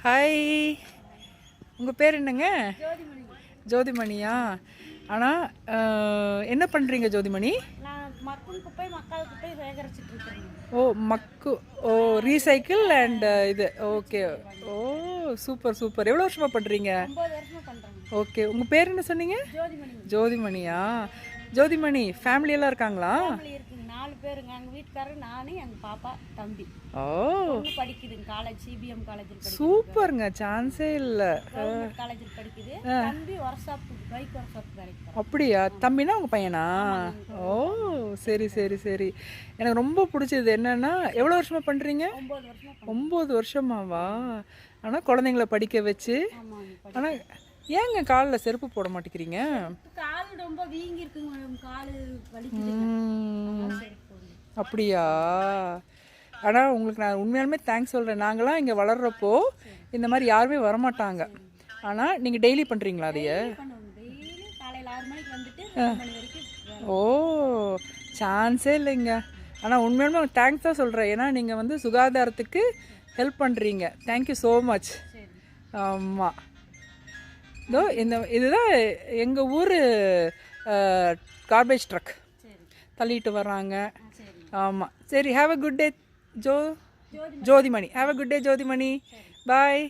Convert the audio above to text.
Hi, உங்கள் பேர் என்னங்க? ஜோதிமணி. ஜோதிமணியா? ஆனால் என்ன பண்ணுறீங்க ஜோதிமணி? நான் மக்கும் குப்பை மக்கால் குப்பை சேகரிச்சுட்டு இருக்கேன். ஓ மக்கு, ஓ ரீசைக்கிள் அண்ட் இது. ஓகே, ஓ சூப்பர் சூப்பர். எவ்வளோ வருஷமாக பண்ணுறீங்க? 9 வருஷமா பண்றேன். ஓகே, உங்கள் பேர் என்ன சொன்னீங்க? ஜோதிமணி. ஜோதிமணியா? ஜோதிமணி ஃபேமிலியெல்லாம் இருக்காங்களா? ஃபேமிலி இருக்குங்க, 4 பேருங்க. எங்கள் வீட்டுக்காரர், நானு, எங்கள் பாப்பா, தம்பி. ஓ பொண்ணு படிக்குதுங்க, காலேஜ் சிபிஎம் காலேஜில் படிக்குது. சூப்பருங்க, சான்ஸே இல்லை. கவர்மெண்ட் காலேஜில் படிக்குது. தம்பி work shop, bike work shop வேலைக்கு போறான். அப்படியா? தம்பினா உங்கள் பையனா? ஓ சரி சரி சரி. எனக்கு ரொம்ப பிடிச்சது என்னன்னா, எவ்வளோ வருஷமாக பண்ணுறீங்க? 9 வருஷமா பண்றேன். 9 வருஷமாவா? ஆனால் குழந்தைங்கள படிக்க வச்சு. ஆமாங்க. ஆனால் ஏங்க காலில் செருப்பு போட மாட்டேங்கிறீங்க? கால் ரொம்ப வீங்கி இருக்குங்க மேடம், கால் வலிக்குது. அப்படியா? ஆனால் உங்களுக்கு நான் உண்மையாலுமே தேங்க்ஸ் சொல்கிறேன். நாங்களாம் இங்கே வளர்கிறப்போ இந்த மாதிரி யாருமே வரமாட்டாங்க. ஆனால் நீங்கள் டெய்லி பண்ணுறீங்களா அதையே? டெய்லி காலையில் 6 மணிக்கு வந்துட்டு 2 மணி வரைக்கும். ஓ சான்ஸே இல்லைங்க. ஆனால் உண்மையாலுமே தேங்க்ஸ் தான் சொல்கிறேன். ஏன்னா நீங்கள் வந்து சுகாதாரத்துக்கு ஹெல்ப் பண்ணுறீங்க. Thank you so much. ஆமாம், இதோ இதுதான் எங்கள் ஊர் கார்பேஜ் ட்ரக் தள்ளிட்டு வர்றாங்க. ஆமாம் சரி. Have a good day Jothimani. Have a good day Jothimani. Bye.